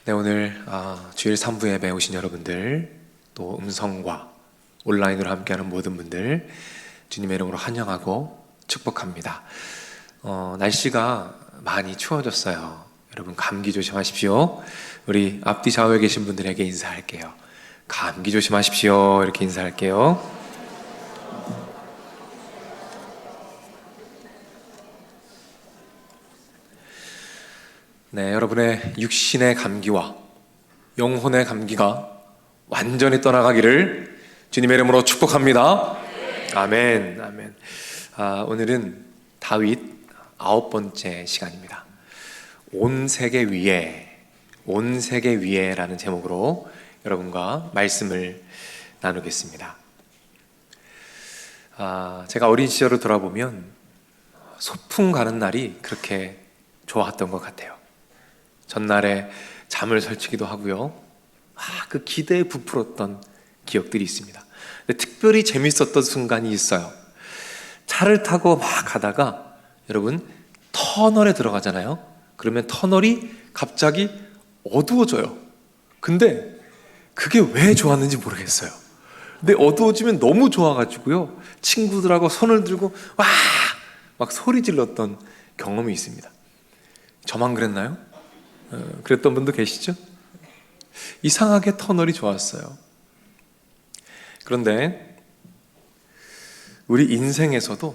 네, 오늘 주일 3부 예배 오신 여러분들, 또 음성과 온라인으로 함께하는 모든 분들 주님의 이름으로 환영하고 축복합니다. 날씨가 많이 추워졌어요. 여러분 감기 조심하십시오. 우리 앞뒤 좌우에 계신 분들에게 인사할게요. 감기 조심하십시오. 이렇게 인사할게요. 네, 여러분의 육신의 감기와 영혼의 감기가 완전히 떠나가기를 주님의 이름으로 축복합니다. 아멘, 아멘. 오늘은 다윗 9번째 시간입니다. 온 세계 위에라는 제목으로 여러분과 말씀을 나누겠습니다. 제가 어린 시절을 돌아보면 소풍 가는 날이 그렇게 좋았던 것 같아요. 전날에 잠을 설치기도 하고요. 그 기대에 부풀었던 기억들이 있습니다. 근데 특별히 재밌었던 순간이 있어요. 차를 타고 막 가다가 여러분 터널에 들어가잖아요. 그러면 터널이 갑자기 어두워져요. 근데 그게 왜 좋았는지 모르겠어요. 근데 어두워지면 너무 좋아가지고요, 친구들하고 손을 들고 와! 막 소리 질렀던 경험이 있습니다. 저만 그랬나요? 그랬던 분도 계시죠? 이상하게 터널이 좋았어요. 그런데 우리 인생에서도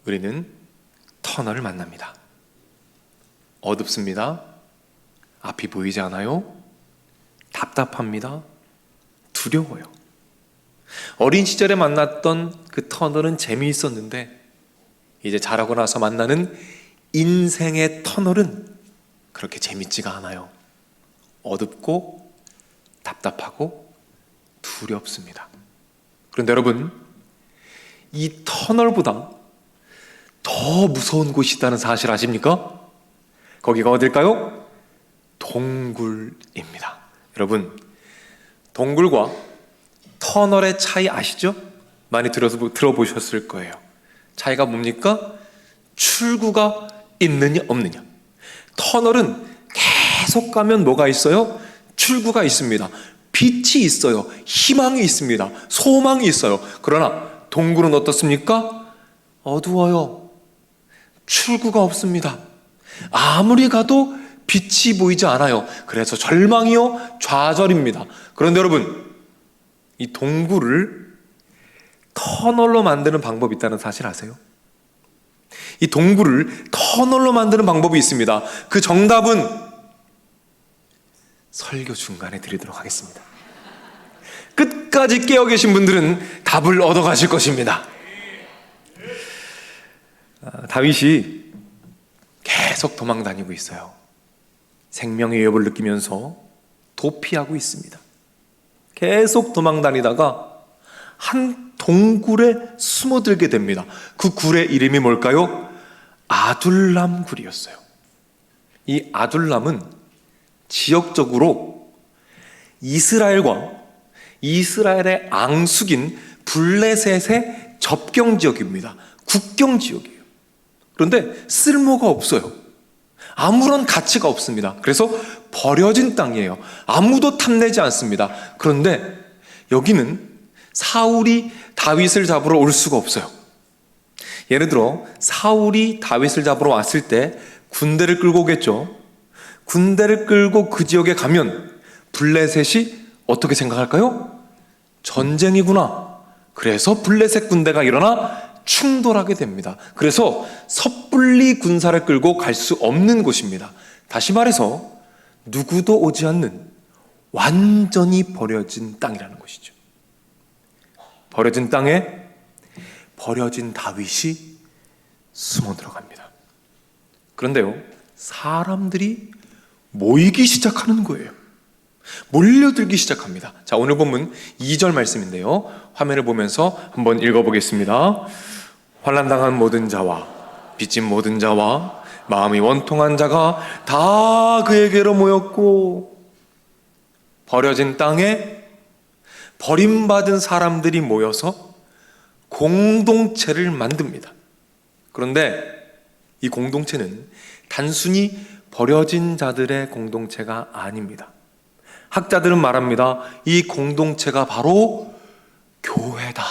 우리는 터널을 만납니다. 어둡습니다. 앞이 보이지 않아요. 답답합니다. 두려워요. 어린 시절에 만났던 그 터널은 재미있었는데 이제 자라고 나서 만나는 인생의 터널은 그렇게 재밌지가 않아요. 어둡고 답답하고 두렵습니다. 그런데 여러분, 이 터널보다 더 무서운 곳이 있다는 사실 아십니까? 거기가 어딜까요? 동굴입니다. 여러분, 동굴과 터널의 차이 아시죠? 많이 들어보셨을 거예요. 차이가 뭡니까? 출구가 있느냐 없느냐. 터널은 계속 가면 뭐가 있어요? 출구가 있습니다. 빛이 있어요. 희망이 있습니다. 소망이 있어요. 그러나 동굴은 어떻습니까? 어두워요. 출구가 없습니다. 아무리 가도 빛이 보이지 않아요. 그래서 절망이요, 좌절입니다. 그런데 여러분, 이 동굴을 터널로 만드는 방법이 있다는 사실 아세요? 이 동굴을 터널로 만드는 방법이 있습니다. 그 정답은 설교 중간에 드리도록 하겠습니다. 끝까지 깨어 계신 분들은 답을 얻어가실 것입니다. 다윗이 계속 도망다니고 있어요. 생명의 위협을 느끼면서 도피하고 있습니다. 계속 도망다니다가 한 동굴에 숨어들게 됩니다. 그 굴의 이름이 뭘까요? 아둘람 굴이었어요. 이 아둘람은 지역적으로 이스라엘과 이스라엘의 앙숙인 블레셋의 접경 지역입니다. 국경 지역이에요. 그런데 쓸모가 없어요. 아무런 가치가 없습니다. 그래서 버려진 땅이에요. 아무도 탐내지 않습니다. 그런데 여기는 사울이 다윗을 잡으러 올 수가 없어요. 예를 들어 사울이 다윗을 잡으러 왔을 때 군대를 끌고 오겠죠. 군대를 끌고 그 지역에 가면 블레셋이 어떻게 생각할까요? 전쟁이구나. 그래서 블레셋 군대가 일어나 충돌하게 됩니다. 그래서 섣불리 군사를 끌고 갈 수 없는 곳입니다. 다시 말해서 누구도 오지 않는 완전히 버려진 땅이라는 것이죠. 버려진 땅에 버려진 다윗이 숨어 들어갑니다. 그런데요, 사람들이 모이기 시작하는 거예요. 몰려들기 시작합니다. 자, 오늘 본문 2절 말씀인데요, 화면을 보면서 한번 읽어보겠습니다. 환난당한 모든 자와 빚진 모든 자와 마음이 원통한 자가 다 그에게로 모였고, 버려진 땅에 버림받은 사람들이 모여서 공동체를 만듭니다. 그런데 이 공동체는 단순히 버려진 자들의 공동체가 아닙니다. 학자들은 말합니다. 이 공동체가 바로 교회다.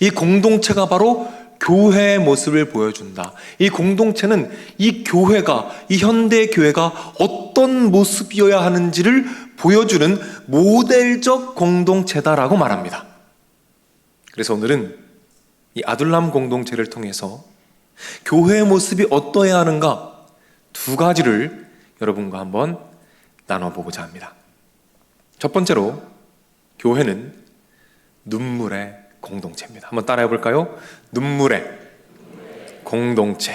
이 공동체가 바로 교회의 모습을 보여준다. 이 공동체는 이 교회가, 이 현대 교회가 어떤 모습이어야 하는지를 보여주는 모델적 공동체다라고 말합니다. 그래서 오늘은 이 아둘람 공동체를 통해서 교회의 모습이 어떠해야 하는가 두 가지를 여러분과 한번 나눠보고자 합니다. 첫 번째로 교회는 눈물의 공동체입니다. 한번 따라해 볼까요? 눈물의 공동체.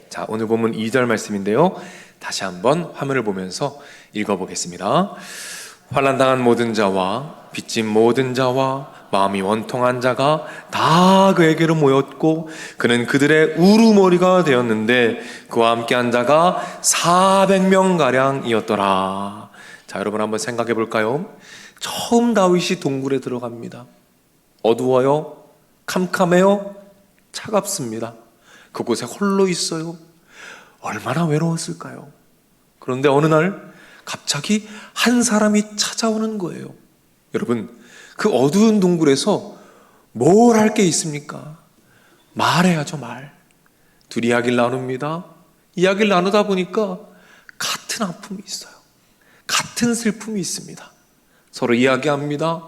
자, 오늘 본문 2절 말씀인데요. 다시 한번 화면을 보면서 읽어보겠습니다. 환난당한 모든 자와 빚진 모든 자와 마음이 원통한 자가 다 그에게로 모였고 그는 그들의 우두머리가 되었는데 그와 함께한 자가 400명가량이었더라. 자, 여러분 한번 생각해 볼까요? 처음 다윗이 동굴에 들어갑니다. 어두워요, 캄캄해요, 차갑습니다. 그곳에 홀로 있어요. 얼마나 외로웠을까요? 그런데 어느 날 갑자기 한 사람이 찾아오는 거예요. 여러분, 그 어두운 동굴에서 뭘 할 게 있습니까? 말해야죠, 말. 둘이 이야기를 나눕니다. 이야기를 나누다 보니까 같은 아픔이 있어요. 같은 슬픔이 있습니다. 서로 이야기합니다.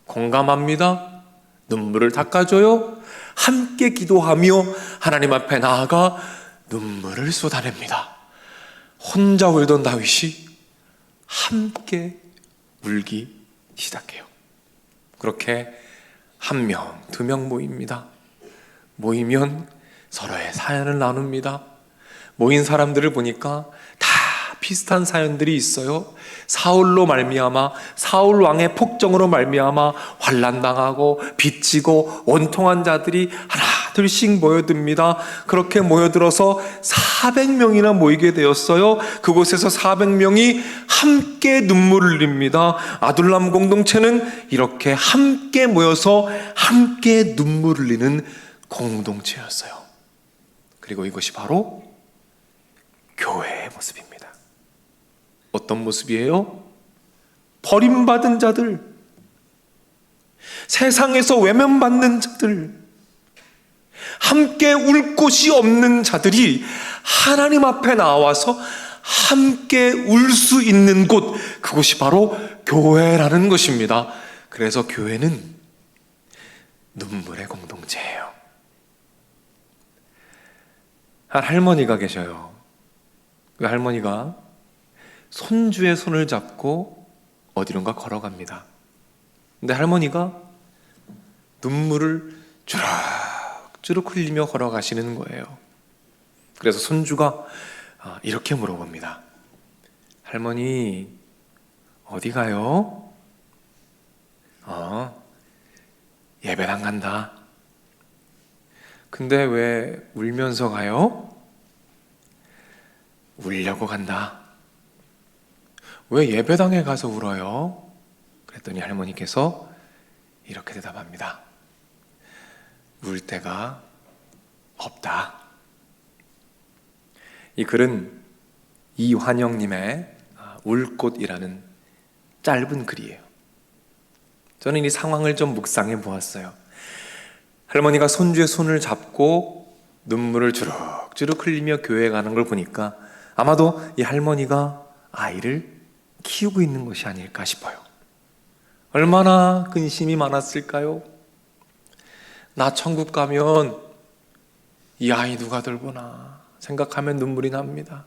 공감합니다. 눈물을 닦아줘요. 함께 기도하며 하나님 앞에 나아가 눈물을 쏟아냅니다. 혼자 울던 다윗이 함께 울기 시작해요. 그렇게 한 명, 두 명 모입니다. 모이면 서로의 사연을 나눕니다. 모인 사람들을 보니까 다 비슷한 사연들이 있어요. 사울로 말미암아, 사울 왕의 폭정으로 말미암아 환난당하고 빚지고 원통한 자들이 하나 둘씩 모여듭니다. 그렇게 모여들어서 400명이나 모이게 되었어요. 그곳에서 400명이 함께 눈물을 흘립니다. 아둘람 공동체는 이렇게 함께 모여서 함께 눈물을 흘리는 공동체였어요. 그리고 이것이 바로 교회의 모습입니다. 어떤 모습이에요? 버림받은 자들, 세상에서 외면받는 자들, 함께 울 곳이 없는 자들이 하나님 앞에 나와서 함께 울 수 있는 곳, 그곳이 바로 교회라는 것입니다. 그래서 교회는 눈물의 공동체예요. 한 할머니가 계셔요. 그 할머니가 손주의 손을 잡고 어디론가 걸어갑니다. 근데 할머니가 눈물을 주룩주룩 흘리며 걸어가시는 거예요. 그래서 손주가 이렇게 물어봅니다. 할머니, 어디 가요? 예배당 간다. 근데 왜 울면서 가요? 울려고 간다. 왜 예배당에 가서 울어요? 그랬더니 할머니께서 이렇게 대답합니다. 울 데가 없다. 이 글은 이환영님의 울꽃이라는 짧은 글이에요. 저는 이 상황을 좀 묵상해 보았어요. 할머니가 손주의 손을 잡고 눈물을 주룩주룩 흘리며 교회에 가는 걸 보니까 아마도 이 할머니가 아이를 키우고 있는 것이 아닐까 싶어요. 얼마나 근심이 많았을까요? 나 천국 가면 이 아이 누가 돌보나 생각하면 눈물이 납니다.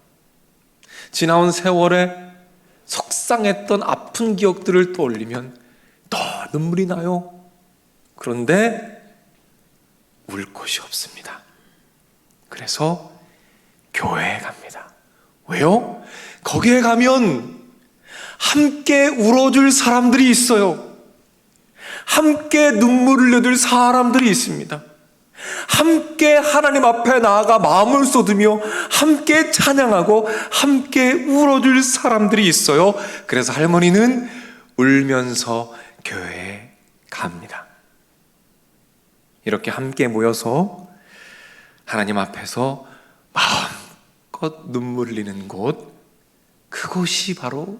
지나온 세월에 속상했던 아픈 기억들을 떠올리면 또 눈물이 나요. 그런데 울 곳이 없습니다. 그래서 교회에 갑니다. 왜요? 거기에 가면 함께 울어줄 사람들이 있어요. 함께 눈물을 흘려줄 사람들이 있습니다. 함께 하나님 앞에 나아가 마음을 쏟으며 함께 찬양하고 함께 울어줄 사람들이 있어요. 그래서 할머니는 울면서 교회에 갑니다. 이렇게 함께 모여서 하나님 앞에서 마음 마음껏 눈물 흘리는 곳, 그곳이 바로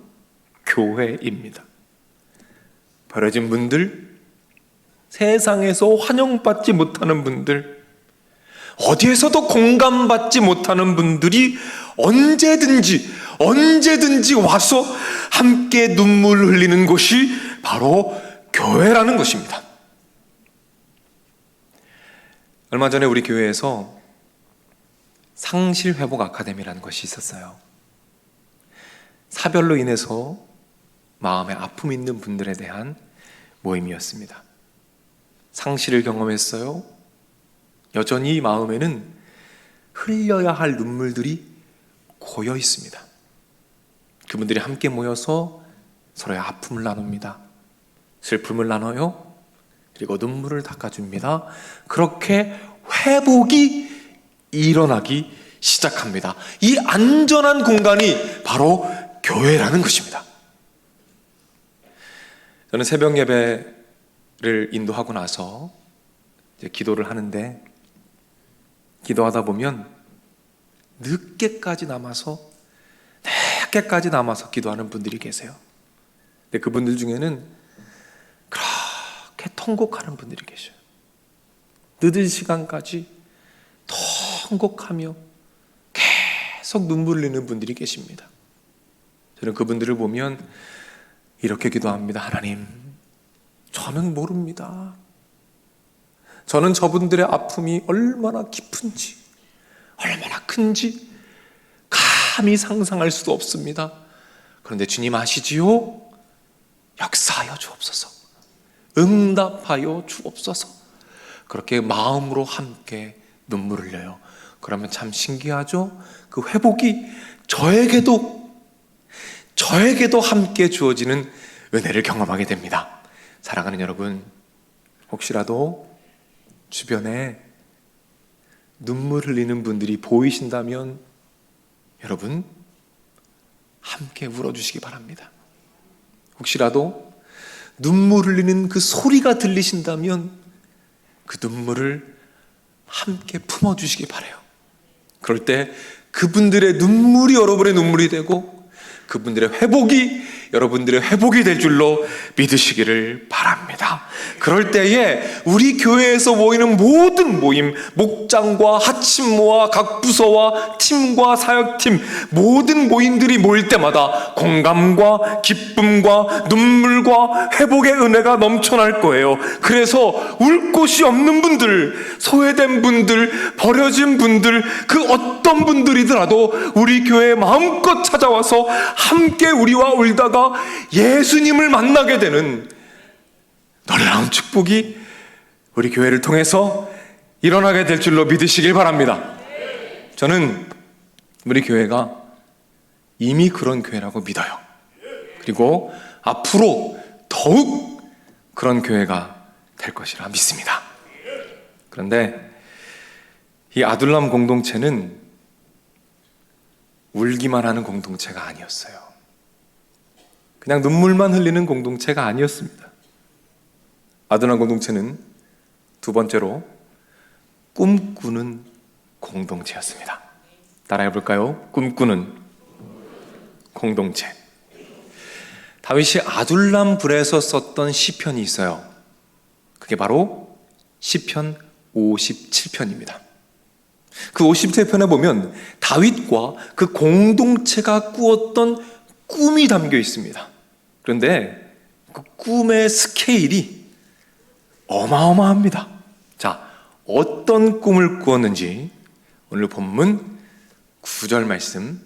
교회입니다. 버려진 분들, 세상에서 환영받지 못하는 분들, 어디에서도 공감받지 못하는 분들이 언제든지 와서 함께 눈물 흘리는 곳이 바로 교회라는 것입니다. 얼마 전에 우리 교회에서 상실회복 아카데미라는 것이 있었어요. 사별로 인해서 마음에 아픔이 있는 분들에 대한 모임이었습니다. 상실을 경험했어요. 여전히 마음에는 흘려야 할 눈물들이 고여 있습니다. 그분들이 함께 모여서 서로의 아픔을 나눕니다. 슬픔을 나눠요. 그리고 눈물을 닦아줍니다. 그렇게 회복이 일어나기 시작합니다. 이 안전한 공간이 바로 교회라는 것입니다. 저는 새벽 예배를 인도하고 나서 이제 기도를 하는데, 기도하다 보면 늦게까지 남아서 기도하는 분들이 계세요. 근데 그분들 중에는 그렇게 통곡하는 분들이 계셔요. 늦은 시간까지 통곡하며 계속 눈물 흘리는 분들이 계십니다. 저는 그분들을 보면 이렇게 기도합니다. 하나님, 저는 모릅니다. 저는 저분들의 아픔이 얼마나 깊은지, 얼마나 큰지 감히 상상할 수도 없습니다. 그런데 주님 아시지요? 역사하여 주옵소서, 응답하여 주옵소서. 그렇게 마음으로 함께 눈물을 흘려요. 그러면 참 신기하죠? 그 회복이 저에게도 함께 주어지는 은혜를 경험하게 됩니다. 사랑하는 여러분, 혹시라도 주변에 눈물 흘리는 분들이 보이신다면 여러분 함께 울어주시기 바랍니다. 혹시라도 눈물 흘리는 그 소리가 들리신다면 그 눈물을 함께 품어주시기 바라요. 그럴 때 그분들의 눈물이 여러분의 눈물이 되고 그분들의 회복이 여러분들의 회복이 될 줄로 믿으시기를 바랍니다. 그럴 때에 우리 교회에서 모이는 모든 모임, 목장과 하침모와 각 부서와 팀과 사역팀, 모든 모임들이 모일 때마다 공감과 기쁨과 눈물과 회복의 은혜가 넘쳐날 거예요. 그래서 울 곳이 없는 분들, 소외된 분들, 버려진 분들, 그 어떤 분들이더라도 우리 교회에 마음껏 찾아와서 함께 우리와 울다가 예수님을 만나게 되는 놀라운 축복이 우리 교회를 통해서 일어나게 될 줄로 믿으시길 바랍니다. 저는 우리 교회가 이미 그런 교회라고 믿어요. 그리고 앞으로 더욱 그런 교회가 될 것이라 믿습니다. 그런데 이 아둘람 공동체는 울기만 하는 공동체가 아니었어요. 그냥 눈물만 흘리는 공동체가 아니었습니다. 아둘람 공동체는 두 번째로 꿈꾸는 공동체였습니다. 따라해 볼까요? 꿈꾸는 공동체. 다윗이 아둘람 굴에서 썼던 시편이 있어요. 그게 바로 시편 57편입니다. 그 57편에 보면 다윗과 그 공동체가 꾸었던 꿈이 담겨 있습니다. 그런데 그 꿈의 스케일이 어마어마합니다. 자, 어떤 꿈을 꾸었는지 오늘 본문 9절 말씀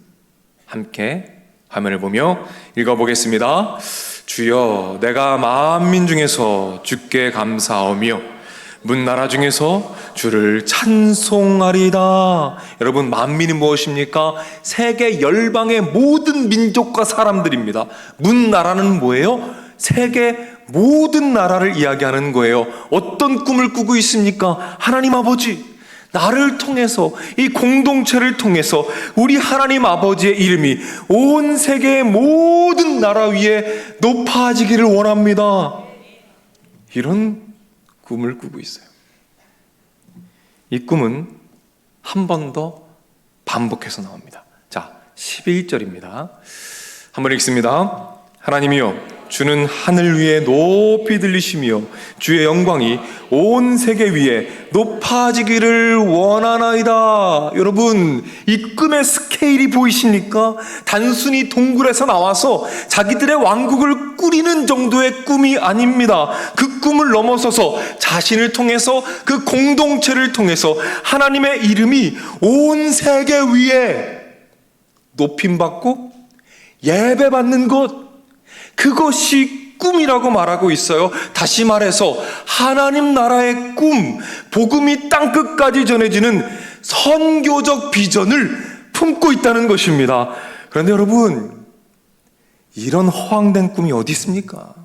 함께 화면을 보며 읽어보겠습니다. 주여, 내가 만민 중에서 주께 감사하며 문나라 중에서 주를 찬송하리다. 여러분, 만민이 무엇입니까? 세계 열방의 모든 민족과 사람들입니다. 문나라는 뭐예요? 세계 모든 나라를 이야기하는 거예요. 어떤 꿈을 꾸고 있습니까? 하나님 아버지, 나를 통해서, 이 공동체를 통해서 우리 하나님 아버지의 이름이 온 세계의 모든 나라 위에 높아지기를 원합니다. 이런 꿈을 꾸고 있어요. 이 꿈은 한 번 더 반복해서 나옵니다. 11절입니다. 한번 읽습니다. 하나님이여, 주는 하늘 위에 높이 들리시며 주의 영광이 온 세계 위에 높아지기를 원하나이다. 여러분, 이 꿈의 스케일이 보이십니까? 단순히 동굴에서 나와서 자기들의 왕국을 꾸리는 정도의 꿈이 아닙니다. 그 꿈을 넘어서서 자신을 통해서, 그 공동체를 통해서 하나님의 이름이 온 세계 위에 높임받고 예배받는 것, 그것이 꿈이라고 말하고 있어요. 다시 말해서 하나님 나라의 꿈, 복음이 땅끝까지 전해지는 선교적 비전을 품고 있다는 것입니다. 그런데 여러분, 이런 허황된 꿈이 어디 있습니까?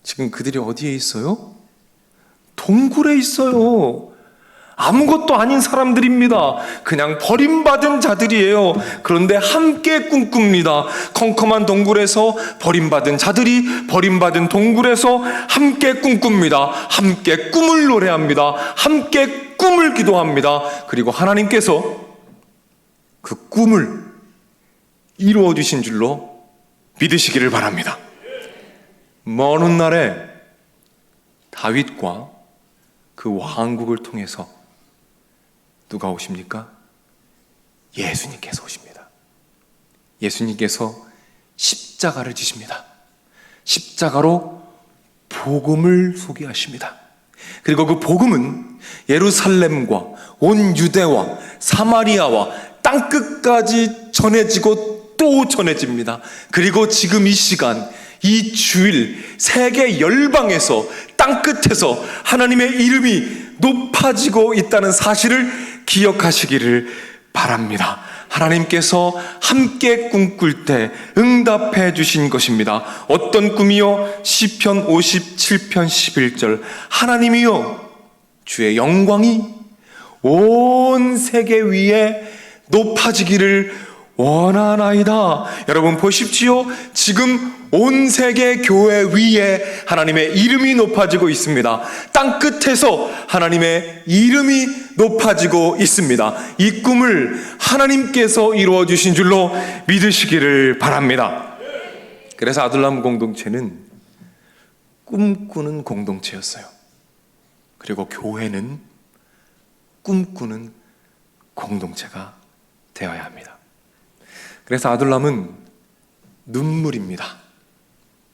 지금 그들이 어디에 있어요? 동굴에 있어요. 아무것도 아닌 사람들입니다. 그냥 버림받은 자들이에요. 그런데 함께 꿈꿉니다. 컴컴한 동굴에서 버림받은 자들이 버림받은 동굴에서 함께 꿈꿉니다. 함께 꿈을 노래합니다. 함께 꿈을 기도합니다. 그리고 하나님께서 그 꿈을 이루어 주신 줄로 믿으시기를 바랍니다. 먼 훗날에 다윗과 그 왕국을 통해서 누가 오십니까? 예수님께서 오십니다. 예수님께서 십자가를 지십니다. 십자가로 복음을 소개하십니다. 그리고 그 복음은 예루살렘과 온 유대와 사마리아와 땅끝까지 전해지고 또 전해집니다. 그리고 지금 이 시간, 이 주일, 세계 열방에서, 땅끝에서 하나님의 이름이 높아지고 있다는 사실을 기억하시기를 바랍니다. 하나님께서 함께 꿈꿀 때 응답해 주신 것입니다. 어떤 꿈이요? 시편 57편 11절, 하나님이요, 주의 영광이 온 세계 위에 높아지기를 원하나이다. 여러분 보십시오. 지금 온 세계 교회 위에 하나님의 이름이 높아지고 있습니다. 땅끝에서 하나님의 이름이 높아지고 있습니다. 이 꿈을 하나님께서 이루어 주신 줄로 믿으시기를 바랍니다. 그래서 아둘람 공동체는 꿈꾸는 공동체였어요. 그리고 교회는 꿈꾸는 공동체가 되어야 합니다. 그래서 아둘람은 눈물입니다.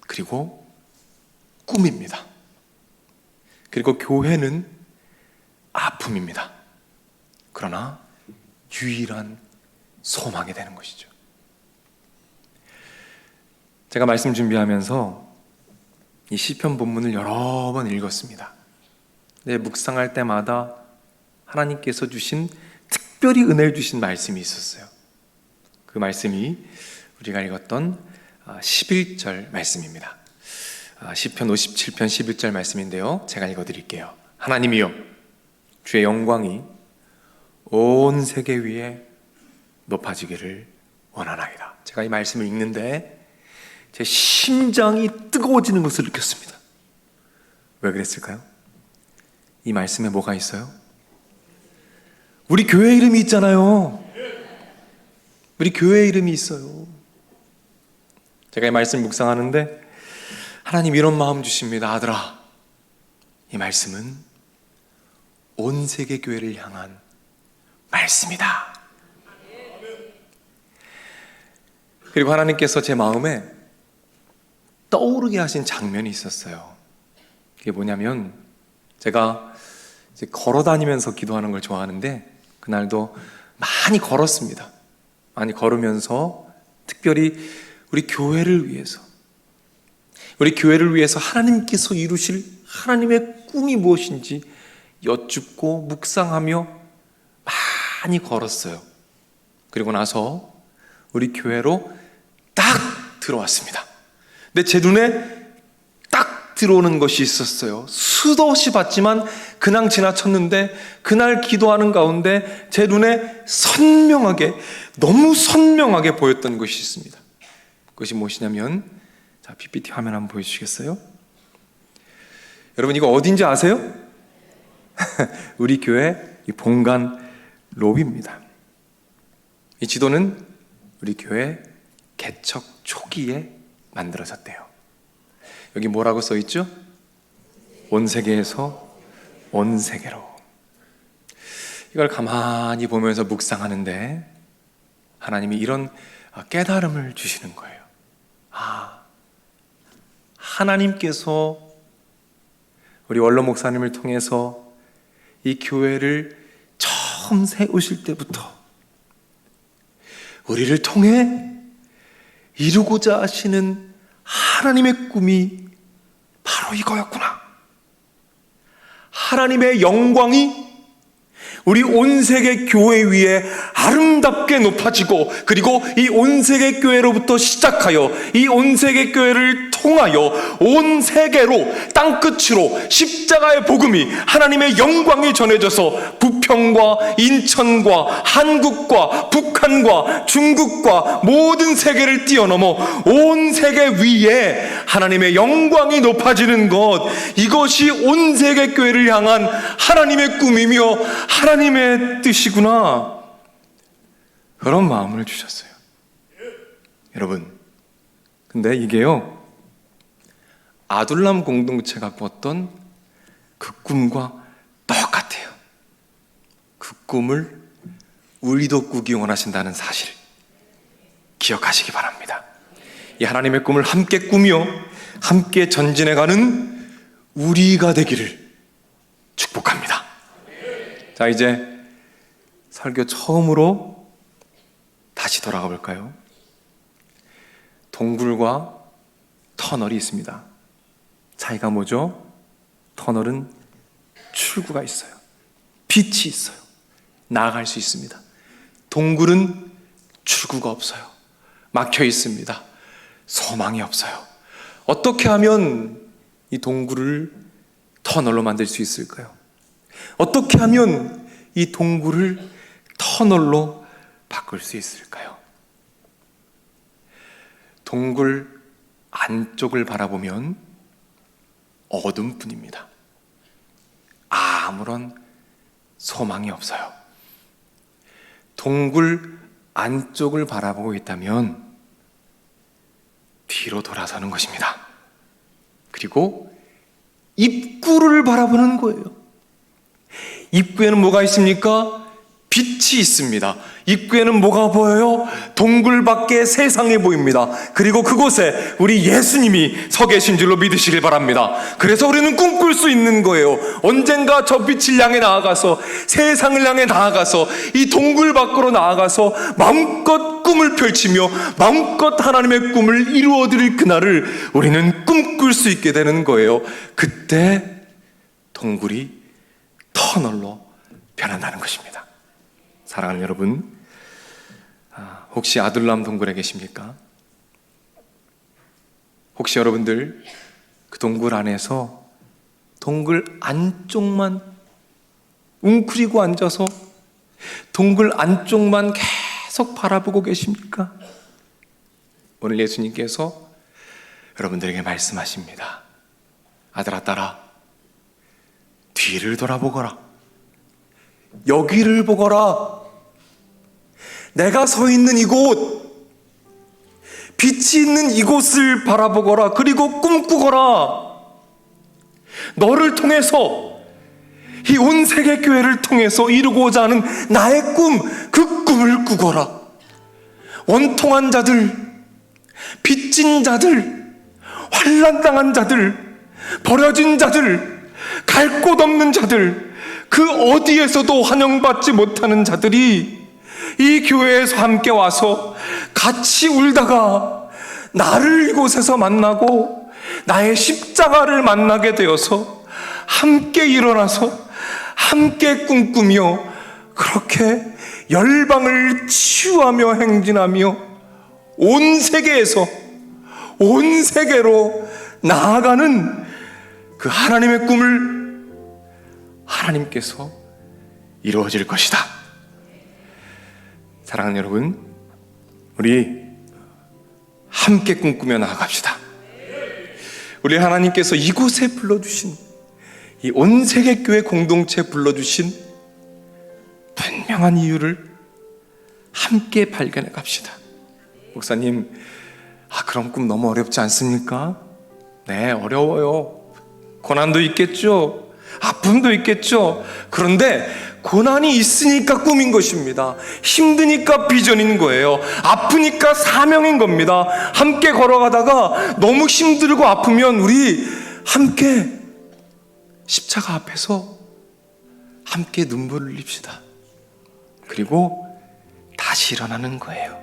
그리고 꿈입니다. 그리고 교회는 아픔입니다. 그러나 유일한 소망이 되는 것이죠. 제가 말씀 준비하면서 이 시편 본문을 여러 번 읽었습니다. 네, 묵상할 때마다 하나님께서 주신, 특별히 은혜를 주신 말씀이 있었어요. 그 말씀이 우리가 읽었던 11절 말씀입니다. 시편 57편 11절 말씀인데요, 제가 읽어드릴게요. 하나님이여, 주의 영광이 온 세계 위에 높아지기를 원하나이다. 제가 이 말씀을 읽는데 제 심장이 뜨거워지는 것을 느꼈습니다. 왜 그랬을까요? 이 말씀에 뭐가 있어요? 우리 교회 이름이 있잖아요. 우리 교회 이름이 있어요. 제가 이 말씀 묵상하는데 하나님 이런 마음 주십니다. 아들아, 이 말씀은 온 세계 교회를 향한 말씀이다. 그리고 하나님께서 제 마음에 떠오르게 하신 장면이 있었어요. 그게 뭐냐면, 제가 이제 걸어 다니면서 기도하는 걸 좋아하는데 그날도 많이 걸었습니다. 많이 걸으면서 특별히 우리 교회를 위해서, 우리 교회를 위해서 하나님께서 이루실 하나님의 꿈이 무엇인지 여쭙고 묵상하며 많이 걸었어요. 그리고 나서 우리 교회로 딱 들어왔습니다. 근데 제 눈에 딱 들어오는 것이 있었어요. 수도 없이 봤지만 그냥 지나쳤는데 그날 기도하는 가운데 제 눈에 선명하게, 너무 선명하게 보였던 것이 있습니다. 그것이 무엇이냐면, 자, PPT 화면 한번 보여주시겠어요? 여러분 이거 어딘지 아세요? 우리 교회 이 본관 로비입니다. 이 지도는 우리 교회 개척 초기에 만들어졌대요. 여기 뭐라고 써 있죠? 온 세계에서 온 세계로. 이걸 가만히 보면서 묵상하는데 하나님이 이런 깨달음을 주시는 거예요. 하나님께서 우리 원로 목사님을 통해서 이 교회를 처음 세우실 때부터 우리를 통해 이루고자 하시는 하나님의 꿈이 바로 이거였구나. 하나님의 영광이 우리 온세계 교회 위에 아름답게 높아지고, 그리고 이 온세계 교회로부터 시작하여 이 온세계 교회를 통하여 온 세계로, 땅끝으로 십자가의 복음이, 하나님의 영광이 전해져서 부평과 인천과 한국과 북한과 중국과 모든 세계를 뛰어넘어 온 세계 위에 하나님의 영광이 높아지는 것, 이것이 온세계 교회를 향한 하나님의 꿈이며 하나님의 뜻이구나, 그런 마음을 주셨어요. 여러분, 근데 이게요, 아둘람 공동체가 꿨던 그 꿈과 똑같아요. 그 꿈을 우리도 꾸기 원하신다는 사실 기억하시기 바랍니다. 이 하나님의 꿈을 함께 꾸며 함께 전진해가는 우리가 되기를 축복합니다. 자, 이제 설교 처음으로 다시 돌아가 볼까요? 동굴과 터널이 있습니다. 차이가 뭐죠? 터널은 출구가 있어요. 빛이 있어요. 나아갈 수 있습니다. 동굴은 출구가 없어요. 막혀 있습니다. 소망이 없어요. 어떻게 하면 이 동굴을 터널로 만들 수 있을까요? 어떻게 하면 이 동굴을 터널로 바꿀 수 있을까요? 동굴 안쪽을 바라보면 어둠뿐입니다. 아무런 소망이 없어요. 동굴 안쪽을 바라보고 있다면 뒤로 돌아서는 것입니다. 그리고 입구를 바라보는 거예요. 입구에는 뭐가 있습니까? 빛이 있습니다. 입구에는 뭐가 보여요? 동굴 밖에 세상이 보입니다. 그리고 그곳에 우리 예수님이 서 계신 줄로 믿으시길 바랍니다. 그래서 우리는 꿈꿀 수 있는 거예요. 언젠가 저 빛을 향해 나아가서, 세상을 향해 나아가서, 이 동굴 밖으로 나아가서 마음껏 꿈을 펼치며 마음껏 하나님의 꿈을 이루어드릴 그날을 우리는 꿈꿀 수 있게 되는 거예요. 그때 동굴이 터널로 변한다는 것입니다. 사랑하는 여러분, 혹시 아둘람 동굴에 계십니까? 혹시 여러분들 그 동굴 안에서 동굴 안쪽만 웅크리고 앉아서 동굴 안쪽만 계속 바라보고 계십니까? 오늘 예수님께서 여러분들에게 말씀하십니다. 아들아, 딸아, 뒤를 돌아보거라. 여기를 보거라. 내가 서 있는 이곳, 빛이 있는 이곳을 바라보거라. 그리고 꿈꾸거라. 너를 통해서, 이 온 세계 교회를 통해서 이루고자 하는 나의 꿈, 그 꿈을 꾸거라. 원통한 자들, 빚진 자들, 환난당한 자들, 버려진 자들, 갈 곳 없는 자들, 그 어디에서도 환영받지 못하는 자들이 이 교회에서 함께 와서 같이 울다가 나를 이곳에서 만나고 나의 십자가를 만나게 되어서 함께 일어나서 함께 꿈꾸며 그렇게 열방을 치유하며 행진하며 온 세계에서 온 세계로 나아가는 그 하나님의 꿈을 하나님께서 이루어질 것이다. 사랑하는 여러분, 우리 함께 꿈꾸며 나아갑시다. 우리 하나님께서 이곳에 불러주신, 이 온 세계 교회 공동체에 불러주신 분명한 이유를 함께 발견해 갑시다. 목사님, 그런 꿈 너무 어렵지 않습니까? 네, 어려워요. 고난도 있겠죠. 아픔도 있겠죠. 그런데 고난이 있으니까 꿈인 것입니다. 힘드니까 비전인 거예요. 아프니까 사명인 겁니다. 함께 걸어가다가 너무 힘들고 아프면 우리 함께 십자가 앞에서 함께 눈물을 흘립시다. 그리고 다시 일어나는 거예요.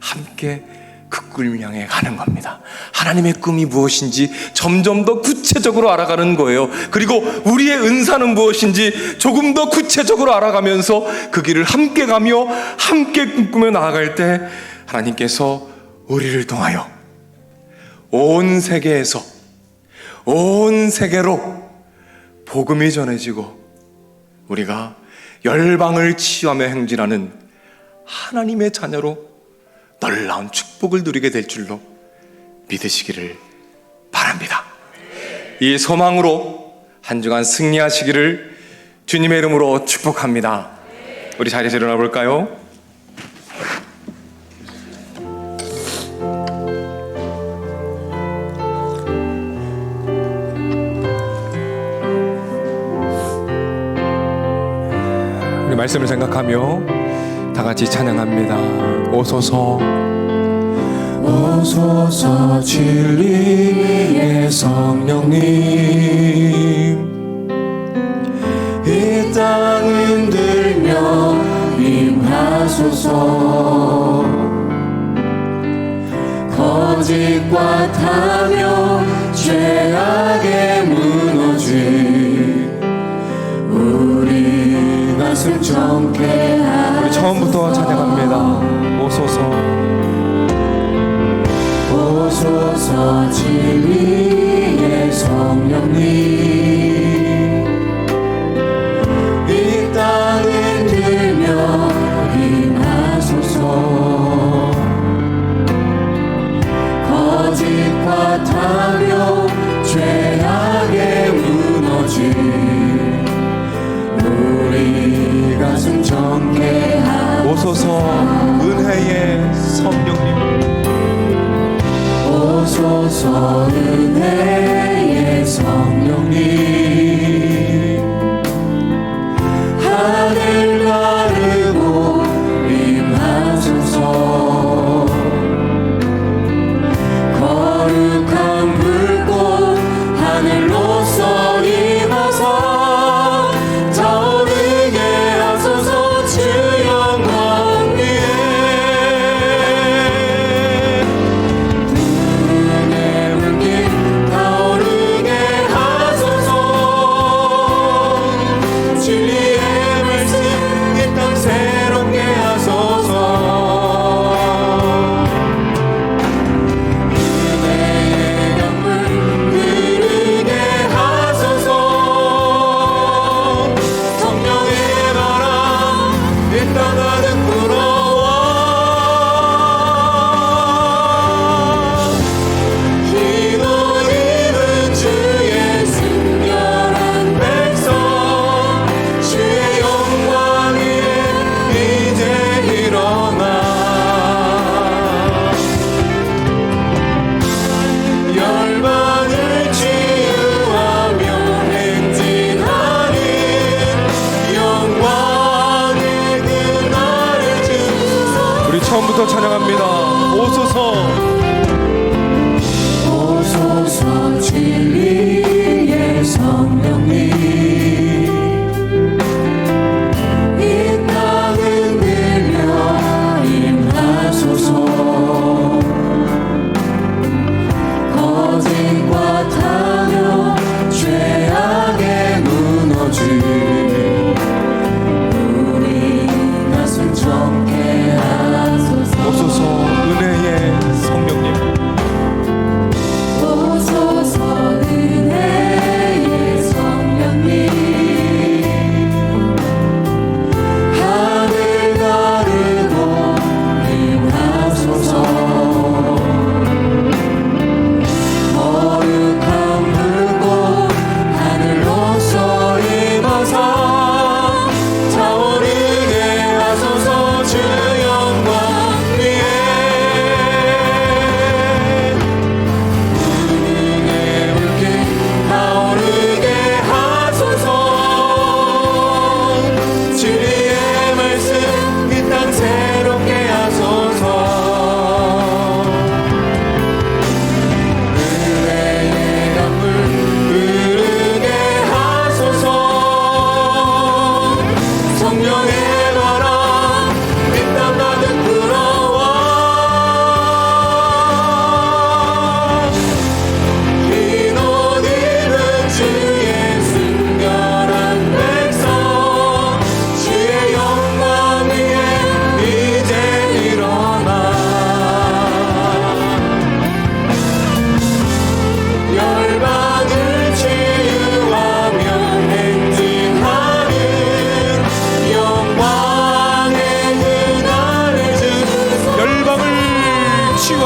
함께 그 꿈을 향해 가는 겁니다. 하나님의 꿈이 무엇인지 점점 더 구체적으로 알아가는 거예요. 그리고 우리의 은사는 무엇인지 조금 더 구체적으로 알아가면서 그 길을 함께 가며 함께 꿈꾸며 나아갈 때 하나님께서 우리를 통하여 온 세계에서 온 세계로 복음이 전해지고 우리가 열방을 치유하며 행진하는 하나님의 자녀로 놀라운 축복을 누리게 될 줄로 믿으시기를 바랍니다. 이 소망으로 한 주간 승리하시기를 주님의 이름으로 축복합니다. 우리 자리에서 일어나 볼까요? 우리 말씀을 생각하며 다 같이 찬양합니다. 오소서 오소서 진리의 성령님, 이 땅 흔들며 임하소서. 거짓과 타며 죄악에 무너진 우리 가슴 정케 하소서. 우리 처음부터 찬양합니다. 오소서 오소서 진리의 성령님, 이 땅 흔들며 임하소서. 거짓과 타며 죄악에 무너진 우리 가슴 정케 하소서. 은혜의 성령님, 오소서 은혜의 성령님, 하늘 가르고 임하소서. 거룩한 불꽃 하늘로서 임하사 타오르게 하소서. 주 영광 위에 눈에 물긴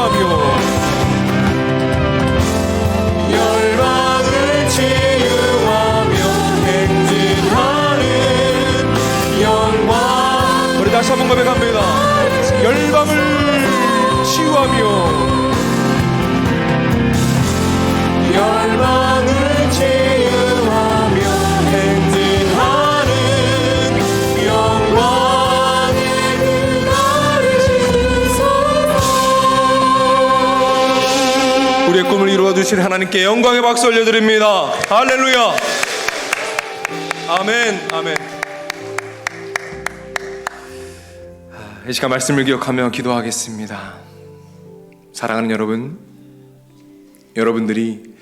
치유하며 열방을 치유하며 행진하는 영광. 우리 다시 한번 고백합니다. 열방을 치유하며 열방을 치유하며 행진하는 영광의 그날을 주소서. 우리의 꿈을 이루어주신 하나님께 영광의 박수 올려드립니다. 할렐루야. 아멘. 아멘. 이 시간 말씀을 기억하며 기도하겠습니다. 사랑하는 여러분, 여러분들이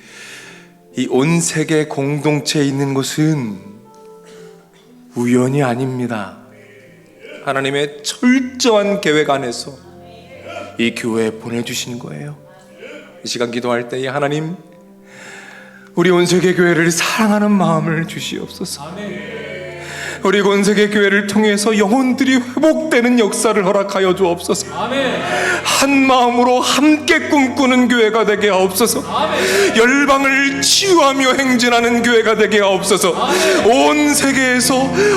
이 온 세계 공동체에 있는 것은 우연이 아닙니다. 하나님의 철저한 계획 안에서 이 교회에 보내주신 거예요. 이 시간 기도할 때에 하나님, 우리 온 세계 교회를 사랑하는 마음을 주시옵소서. 우리 온 세계 교회를 통해서 영혼들이 회복되는 역사를 허락하여 주옵소서. 한 마음으로 함께 꿈꾸는 교회가 되게 하옵소서. 열방을 치유하며 행진하는 교회가 되게 하옵소서. 온 세계에서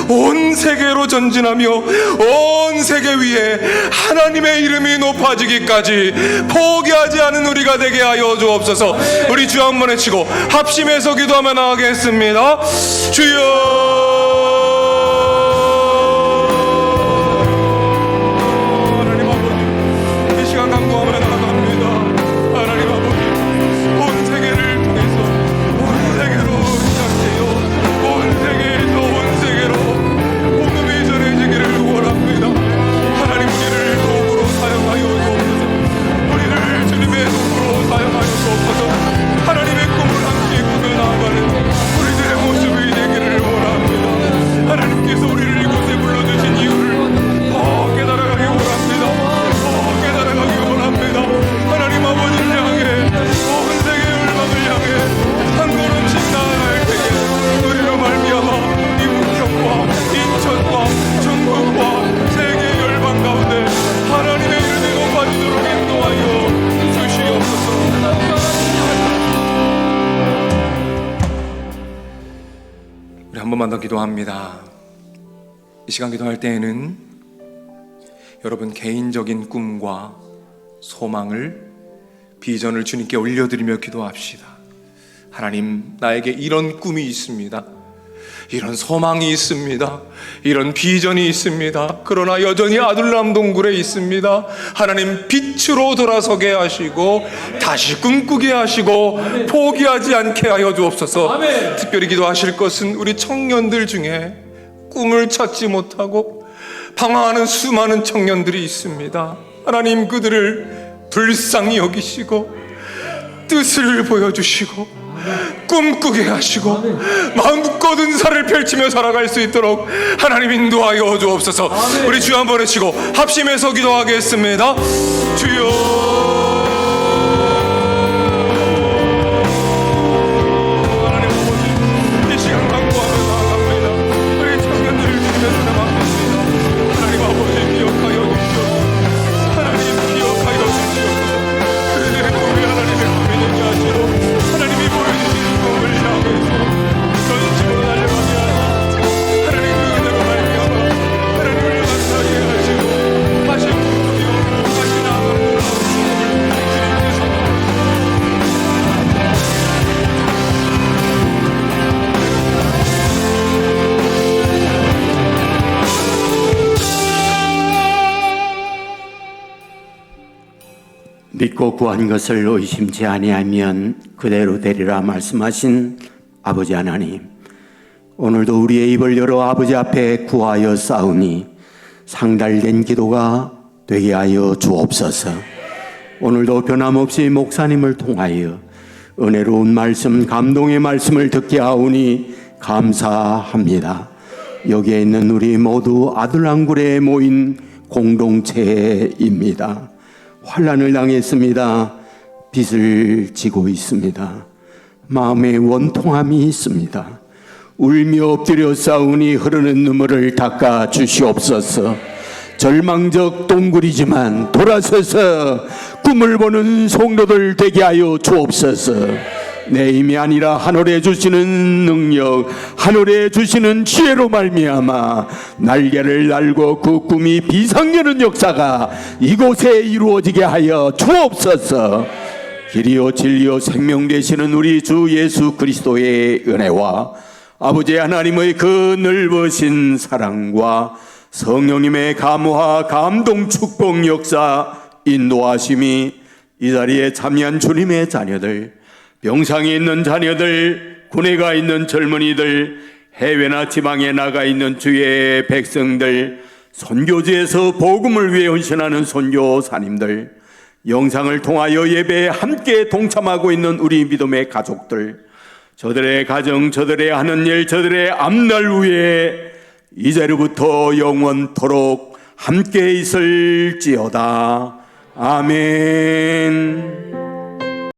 온 세계로 전진하며 온 세계 위에 하나님의 이름이 높아지기까지 포기하지 않은 우리가 되게 하여 주옵소서. 우리 주 한 번 외치고 합심해서 기도하며 나가겠습니다. 주여, 한 번만 더 기도합니다. 이 시간 기도할 때에는 여러분 개인적인 꿈과 소망을, 비전을 주님께 올려드리며 기도합시다. 하나님, 나에게 이런 꿈이 있습니다. 이런 소망이 있습니다. 이런 비전이 있습니다. 그러나 여전히 아둘람 동굴에 있습니다. 하나님, 빛으로 돌아서게 하시고 다시 꿈꾸게 하시고 포기하지 않게 하여 주옵소서. 특별히 기도하실 것은 우리 청년들 중에 꿈을 찾지 못하고 방황하는 수많은 청년들이 있습니다. 하나님, 그들을 불쌍히 여기시고 뜻을 보여주시고 꿈꾸게 하시고 마음껏 은사를 펼치며 살아갈 수 있도록 하나님 인도하여 주옵소서. 우리 주여 한번 외치고 합심해서 기도하겠습니다. 주여, 믿고 구한 것을 의심치 아니하면 그대로 되리라 말씀하신 아버지 하나님, 오늘도 우리의 입을 열어 아버지 앞에 구하여 싸우니 상달된 기도가 되게 하여 주옵소서. 오늘도 변함없이 목사님을 통하여 은혜로운 말씀, 감동의 말씀을 듣게 하오니 감사합니다. 여기에 있는 우리 모두 아들랑굴에 모인 공동체입니다. 환난을 당했습니다. 빚을 지고 있습니다. 마음에 원통함이 있습니다. 울며 엎드려 싸우니 흐르는 눈물을 닦아 주시옵소서. 절망적 동굴이지만 돌아서서 꿈을 보는 성도들 되게 하여 주옵소서. 내 힘이 아니라 하늘에 주시는 능력, 하늘에 주시는 지혜로 말미암아 날개를 날고 그 꿈이 비상되는 역사가 이곳에 이루어지게 하여 주옵소서. 길이요 진리요 생명 되시는 우리 주 예수 그리스도의 은혜와 아버지 하나님의 그 넓으신 사랑과 성령님의 감화 감동 축복 역사 인도하심이 이 자리에 참여한 주님의 자녀들, 병상에 있는 자녀들, 군에 가 있는 젊은이들, 해외나 지방에 나가 있는 주의 백성들, 선교지에서 복음을 위해 헌신하는 선교사님들, 영상을 통하여 예배에 함께 동참하고 있는 우리 믿음의 가족들, 저들의 가정, 저들의 하는 일, 저들의 앞날 위에 이제로부터 영원토록 함께 있을지어다. 아멘.